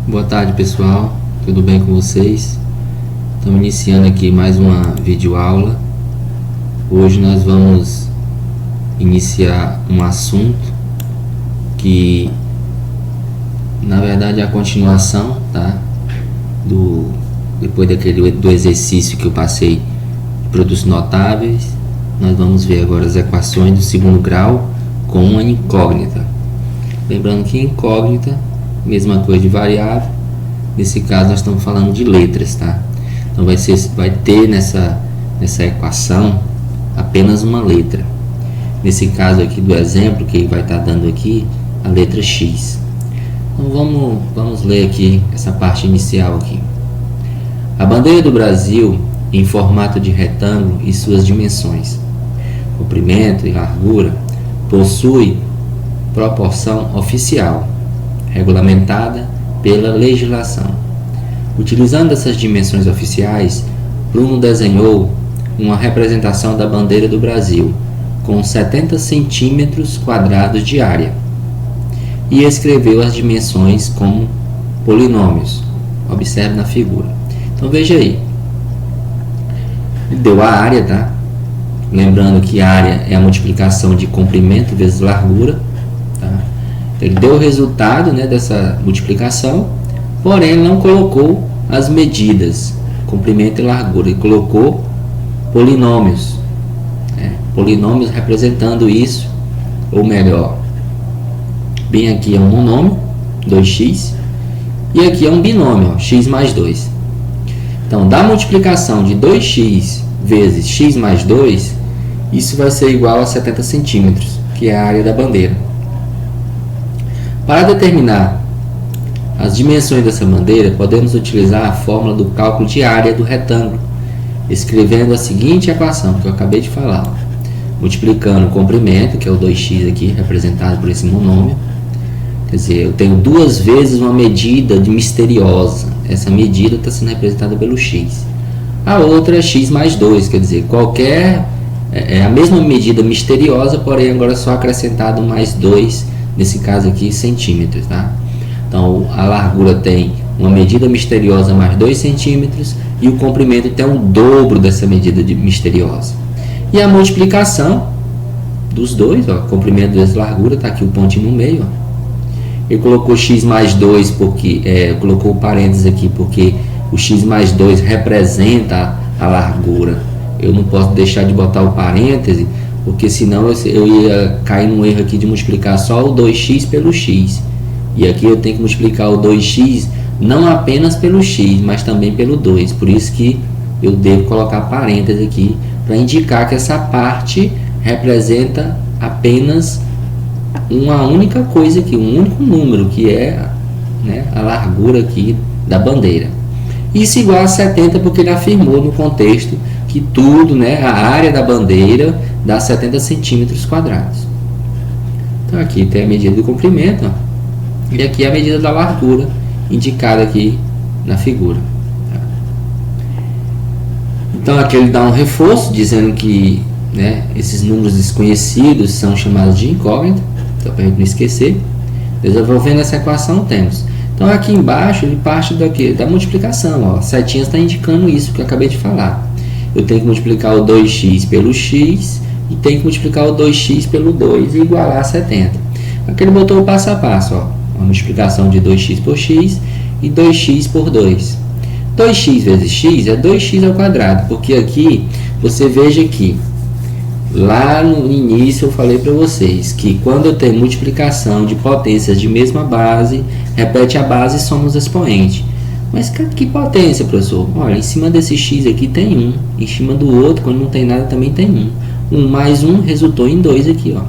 Boa tarde, pessoal, tudo bem com vocês? Estamos iniciando aqui mais uma videoaula. Hoje nós vamos iniciar um assunto que na verdade é a continuação, tá? Depois do exercício que eu passei de produtos notáveis, nós vamos ver agora as equações do segundo grau com uma incógnita. Lembrando que incógnita, mesma coisa de variável. Nesse caso nós estamos falando de letras, tá? Então vai ter nessa equação apenas uma letra. Nesse caso aqui do exemplo que ele vai estar dando aqui, a letra X. Então vamos ler aqui essa parte inicial aqui. A bandeira do Brasil em formato de retângulo e suas dimensões, comprimento e largura, possui proporção oficial, regulamentada pela legislação. Utilizando essas dimensões oficiais, Bruno desenhou uma representação da bandeira do Brasil com 70 centímetros quadrados de área e escreveu as dimensões como polinômios. Observe na figura. Então veja aí. Ele deu a área, tá? Lembrando que a área é a multiplicação de comprimento vezes largura. Tá? Ele deu o resultado, né, dessa multiplicação, porém ele não colocou as medidas, comprimento e largura. Ele colocou polinômios, né? Polinômios representando isso, ou melhor, bem aqui é um monômio, 2x, e aqui é um binômio, ó, x mais 2. Então, da multiplicação de 2x vezes x mais 2, isso vai ser igual a 70 centímetros, que é a área da bandeira. Para determinar as dimensões dessa bandeira, podemos utilizar a fórmula do cálculo de área do retângulo, escrevendo a seguinte equação que eu acabei de falar. Multiplicando o comprimento, que é o 2x aqui, representado por esse monômio. Quer dizer, eu tenho duas vezes uma medida misteriosa. Essa medida está sendo representada pelo x. A outra é x mais 2, quer dizer, é a mesma medida misteriosa, porém agora só acrescentado mais 2, nesse caso aqui, centímetros, tá? Então, a largura tem uma medida misteriosa mais 2 centímetros e o comprimento tem o dobro dessa medida misteriosa. E a multiplicação dos dois, ó, comprimento vezes largura, está aqui o pontinho no meio, ó. Ele colocou x mais 2 porque colocou o parênteses aqui porque o x mais 2 representa a largura. Eu não posso deixar de botar o parêntese, porque senão eu ia cair num erro aqui de multiplicar só o 2x pelo x. E aqui eu tenho que multiplicar o 2x não apenas pelo x, mas também pelo 2. Por isso que eu devo colocar parêntese aqui para indicar que essa parte representa apenas uma única coisa aqui, um único número, que é, né, a largura aqui da bandeira. Isso igual a 70 porque ele afirmou no contexto que tudo, né, a área da bandeira dá 70 centímetros quadrados. Então aqui tem a medida do comprimento, ó, e aqui a medida da largura indicada aqui na figura. Então aqui ele dá um reforço dizendo que, né, esses números desconhecidos são chamados de incógnita. Então, para a gente não esquecer, desenvolvendo essa equação temos. Então aqui embaixo ele parte da multiplicação, ó, setinhas está indicando isso que eu acabei de falar. Eu tenho que multiplicar o 2x pelo x e tenho que multiplicar o 2x pelo 2 e igualar a 70. Aqui ele botou o passo a passo, ó, uma multiplicação de 2x por x e 2x por 2. 2x vezes x é 2x ao quadrado, porque aqui você veja que lá no início eu falei para vocês que quando eu tenho multiplicação de potências de mesma base, repete a base e soma os expoentes. Mas que potência, professor? Olha, em cima desse x aqui tem 1, em cima do outro, quando não tem nada, também tem 1. 1 mais 1 resultou em 2 aqui, ó.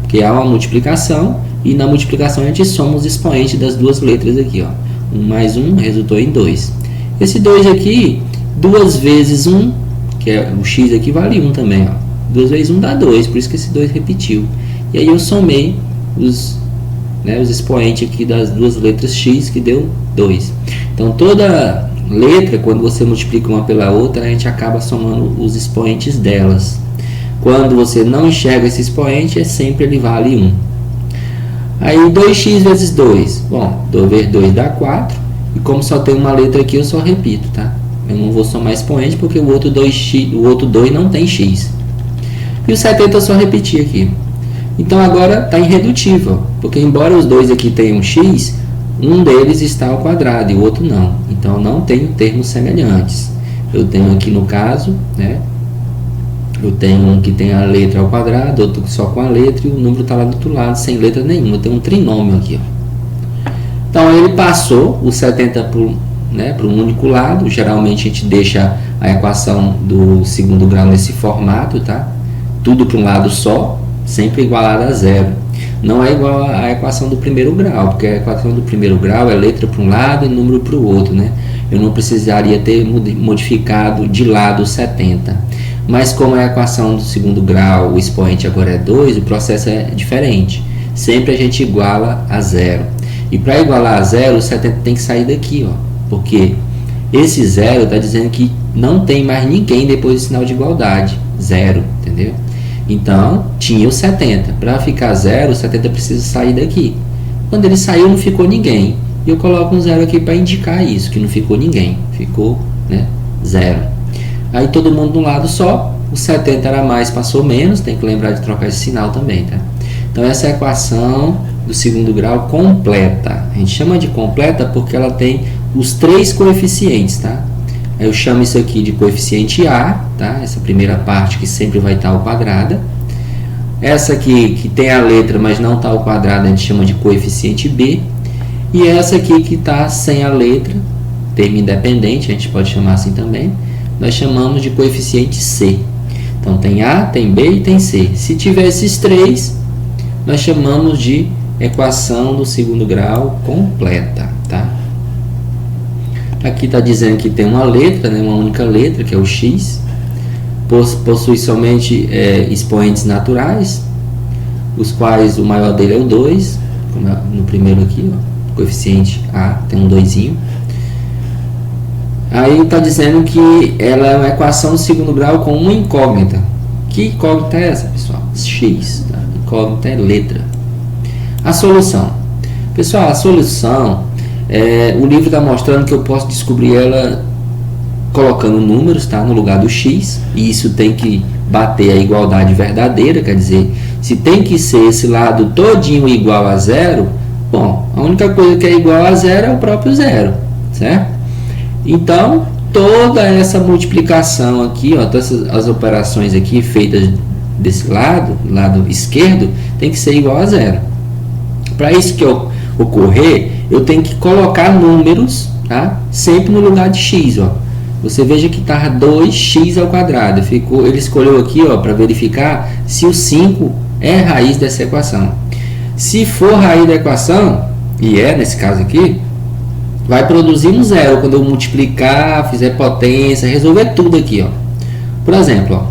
Porque há uma multiplicação e na multiplicação a gente soma os expoentes das duas letras aqui, ó. 1 mais 1 resultou em 2. Esse 2 aqui, 2 vezes 1, que é o x aqui, vale 1 também, ó. 2 vezes 1 dá 2, por isso que esse 2 repetiu. E aí eu somei os expoentes aqui das duas letras x, que deu 2. Então toda letra, quando você multiplica uma pela outra, a gente acaba somando os expoentes delas. Quando você não enxerga esse expoente, sempre ele vale 1. Aí 2x vezes 2. Bom, 2 vezes 2 dá 4. E como só tem uma letra aqui, eu só repito, tá? Eu não vou somar expoente porque o outro 2 não tem x. E o 70 eu só repeti aqui. Então agora está irredutível, porque embora os dois aqui tenham x, um deles está ao quadrado e o outro não. Então não tenho termos semelhantes. Eu tenho aqui no caso, né? Eu tenho um que tem a letra ao quadrado, outro só com a letra e o número está lá do outro lado sem letra nenhuma. Eu tenho um trinômio aqui, ó. Então ele passou o 70 para um único lado. Geralmente a gente deixa a equação do segundo grau nesse formato, tá? Tudo para um lado só, sempre igualado a zero. Não é igual à equação do primeiro grau, porque a equação do primeiro grau é letra para um lado e número para o outro, né? Eu não precisaria ter modificado de lado o 70. Mas como a equação do segundo grau, o expoente agora é 2, o processo é diferente. Sempre a gente iguala a zero. E para igualar a zero, o 70 tem que sair daqui, ó, porque esse zero está dizendo que não tem mais ninguém depois do sinal de igualdade. Zero, entendeu? Então, tinha o 70. Para ficar zero, o 70 precisa sair daqui. Quando ele saiu, não ficou ninguém. E eu coloco um zero aqui para indicar isso, que não ficou ninguém. Ficou, né, zero. Aí todo mundo de um lado só. O 70 era mais, passou menos. Tem que lembrar de trocar esse sinal também, tá? Então, essa é a equação do segundo grau completa. A gente chama de completa porque ela tem os 3 coeficientes, tá? Eu chamo isso aqui de coeficiente A, tá? Essa primeira parte que sempre vai estar ao quadrado. Essa aqui que tem a letra, mas não está ao quadrado, a gente chama de coeficiente B. E essa aqui que está sem a letra, termo independente, a gente pode chamar assim também, nós chamamos de coeficiente C. Então tem A, tem B e tem C. Se tiver esses 3, nós chamamos de equação do segundo grau completa, tá? Aqui está dizendo que tem uma letra, né, uma única letra, que é o x. Possui somente expoentes naturais, os quais o maior dele é o 2, como é no primeiro aqui, ó, coeficiente A, tem um 2. Aí está dizendo que ela é uma equação do segundo grau com uma incógnita. Que incógnita é essa, pessoal? X, tá? Incógnita é letra. A solução. Pessoal, a solução... o livro está mostrando que eu posso descobrir ela colocando números, tá, no lugar do x, e isso tem que bater a igualdade verdadeira, quer dizer, se tem que ser esse lado todinho igual a zero, bom, a única coisa que é igual a zero é o próprio zero, certo? Então, toda essa multiplicação aqui, ó, todas as operações aqui feitas desse lado esquerdo, tem que ser igual a zero. Para isso que ocorrer, eu tenho que colocar números, tá? Sempre no lugar de x, ó. Você veja que está 2x ao quadrado. Ele escolheu aqui, ó, para verificar se o 5 é raiz dessa equação. Se for raiz da equação, e é nesse caso aqui, vai produzir um zero quando eu multiplicar, fizer potência, resolver tudo aqui, ó. Por exemplo, ó,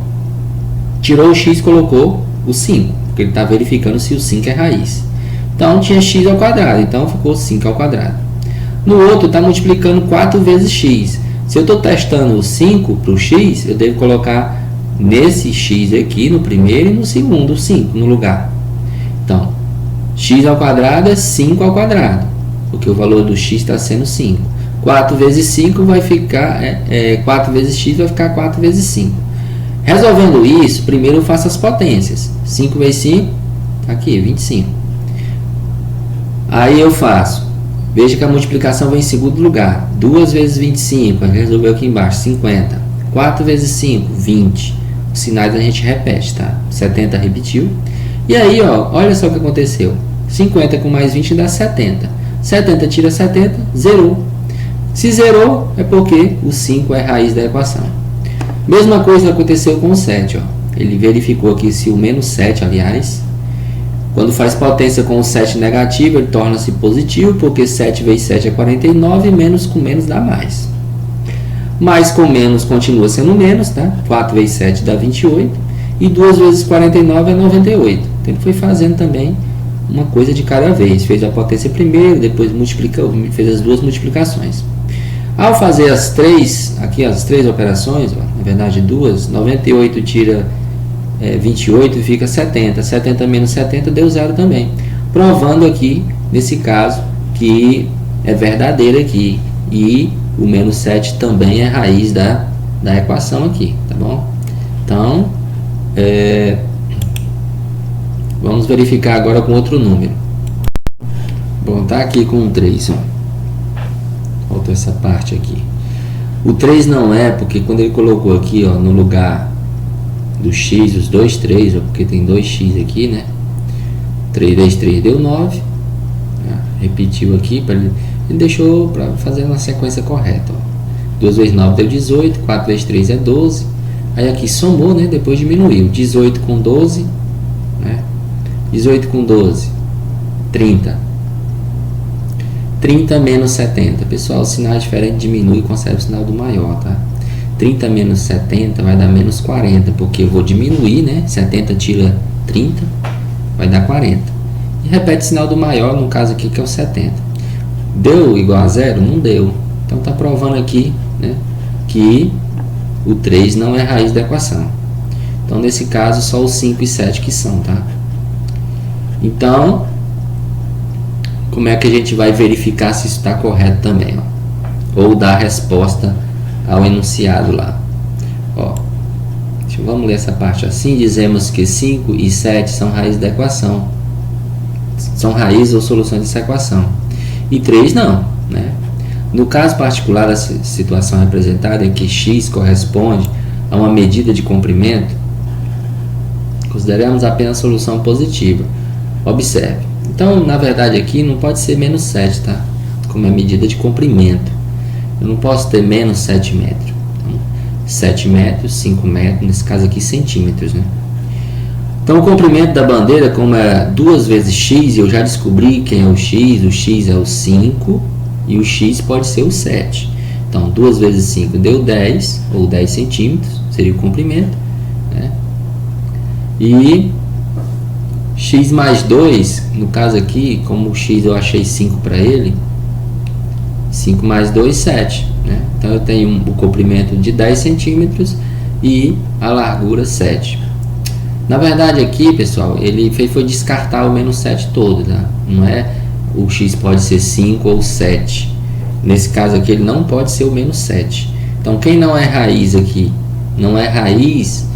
tirou o x e colocou o 5, porque ele está verificando se o 5 é raiz. Então, tinha x ao quadrado, então ficou 5 ao quadrado. No outro, está multiplicando 4 vezes x. Se eu estou testando o 5 para o x, eu devo colocar nesse x aqui, no primeiro e no segundo, 5 no lugar. Então, x ao quadrado é 5 ao quadrado, porque o valor do x está sendo 5. 4 vezes 5 vai ficar, 4 vezes x vai ficar 4 vezes 5. Resolvendo isso, primeiro eu faço as potências. 5 vezes 5, aqui, 25. Aí eu faço, veja que a multiplicação vem em segundo lugar. 2 vezes 25, a gente resolveu aqui embaixo, 50. 4 vezes 5, 20. Os sinais a gente repete, tá? 70 repetiu. E aí, ó, olha só o que aconteceu. 50 com mais 20 dá 70. 70 tira 70, zerou. Se zerou, é porque o 5 é raiz da equação. Mesma coisa aconteceu com o 7, ó. Ele verificou aqui se o menos 7, aliás... Quando faz potência com o 7 negativo, ele torna-se positivo, porque 7 vezes 7 é 49, e menos com menos dá mais. Mais com menos continua sendo menos, tá? 4 vezes 7 dá 28, e 2 vezes 49 é 98. Então, ele foi fazendo também uma coisa de cada vez. Fez a potência primeiro, depois fez as duas multiplicações. Ao fazer as três operações, ó, na verdade duas, 98 tira 28 e fica 70. 70 menos 70 deu zero também. Provando aqui, nesse caso, que é verdadeiro aqui. e o menos 7 também é raiz da equação aqui, tá bom? Então, vamos verificar agora com outro número. Bom, tá aqui com o 3, ó. Faltou essa parte aqui. O 3 não é, porque quando ele colocou aqui, ó, no lugar do x, os dois 3, ó, porque tem 2x aqui, né? 3 vezes 3 deu 9. Repetiu aqui, ele deixou para fazer uma sequência correta, ó. 2 vezes 9 deu 18, 4 vezes 3 é 12. Aí aqui somou, né? Depois diminuiu. 18 com 12, né? 18 com 12, 30. 30 menos 70. Pessoal, o sinal diferente diminui e conserva o sinal do maior, tá? 30 menos 70 vai dar menos 40, porque eu vou diminuir, né? 70 tira 30, vai dar 40. E repete o sinal do maior, no caso aqui que é o 70. Deu igual a zero? Não deu. Então está provando aqui, né, que o 3 não é raiz da equação. Então nesse caso só os 5 e 7 que são, tá? Então, como é que a gente vai verificar se isso está correto também, ó? Ou dar resposta ao enunciado lá, ó. Vamos ler essa parte assim. Dizemos que 5 e 7 são raízes da equação, são raízes ou soluções dessa equação, e 3 não, né? No caso particular da situação representada, em que x corresponde a uma medida de comprimento, consideramos apenas a solução positiva. Observe. Então, na verdade, aqui não pode ser menos 7, tá? Como é medida de comprimento. Eu não posso ter menos 7 metros. Então, 7 metros, 5 metros, nesse caso aqui centímetros, né? Então, o comprimento da bandeira, como é 2 vezes x, eu já descobri quem é o x é o 5 e o x pode ser o 7. Então, 2 vezes 5 deu 10, ou 10 centímetros, seria o comprimento, né? E x mais 2, no caso aqui, como o x eu achei 5 para ele, 5 mais 2, 7, né? Então eu tenho o comprimento de 10 centímetros e a largura 7. Na verdade aqui, pessoal, ele foi descartar o menos 7 todo, tá? Não é o x pode ser 5 ou 7. Nesse caso aqui ele não pode ser o menos 7. Então quem não é raiz aqui, não é raiz,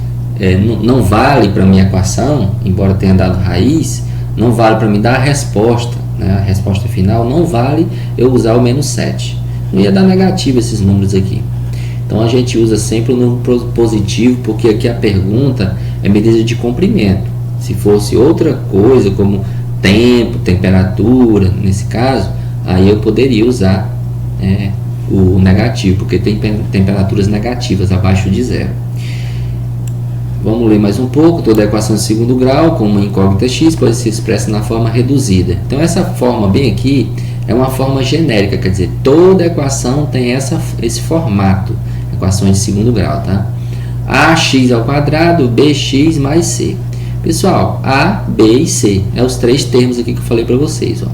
não vale para minha equação, embora tenha dado raiz, não vale para me dar a resposta, né? A resposta final não vale eu usar o menos 7. Não ia dar negativo esses números aqui. Então a gente usa sempre o número positivo, porque aqui a pergunta é medida de comprimento. Se fosse outra coisa, como tempo, temperatura, nesse caso, aí eu poderia usar o negativo, porque tem temperaturas negativas abaixo de zero. Vamos ler mais um pouco. Toda equação de segundo grau com uma incógnita x pode ser expressa na forma reduzida. Então essa forma bem aqui é uma forma genérica, quer dizer, toda equação tem esse formato, equações de segundo grau, tá? ax ao quadrado, bx mais c. Pessoal, a, b e c é os 3 termos aqui que eu falei para vocês, ó.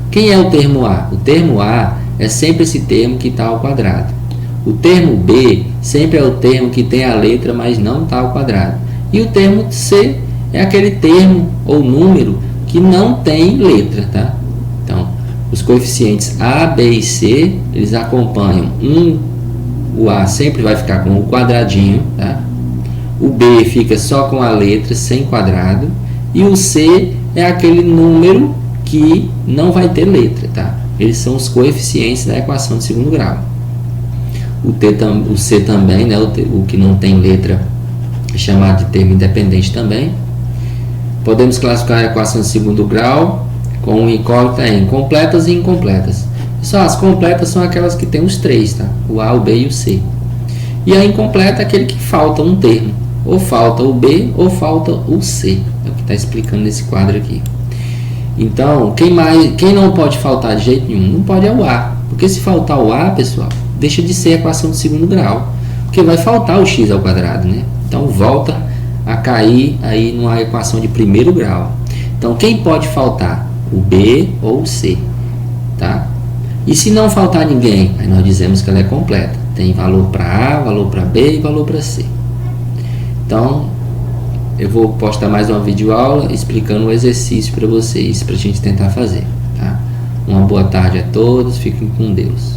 Quem é o termo a? O termo a é sempre esse termo que está ao quadrado. O termo b sempre é o termo que tem a letra, mas não está ao quadrado. E o termo c é aquele termo ou número que não tem letra, tá? Então, os coeficientes a, b e c, eles acompanham o a sempre vai ficar com o quadradinho, tá? O b fica só com a letra, sem quadrado. E o c é aquele número que não vai ter letra, tá? Eles são os coeficientes da equação de segundo grau. O c também, né? O que não tem letra é chamado de termo independente também. Podemos classificar a equação de segundo grau com incógnita em completas e incompletas. Só as completas são aquelas que tem os 3, tá? O a, o b e o c. E a incompleta é aquele que falta um termo. Ou falta o b ou falta o c. É o que está explicando nesse quadro aqui. Então, quem não pode faltar de jeito nenhum? Não pode é o a. Porque se faltar o a, pessoal, deixa de ser equação de segundo grau. Porque vai faltar o x ao quadrado, né? Então, volta a cair aí numa equação de primeiro grau. Então, quem pode faltar? O b ou o c, tá? E se não faltar ninguém, aí nós dizemos que ela é completa. Tem valor para A, valor para B e valor para C. Então, eu vou postar mais uma videoaula explicando o exercício para vocês, para a gente tentar fazer, tá? Uma boa tarde a todos, fiquem com Deus.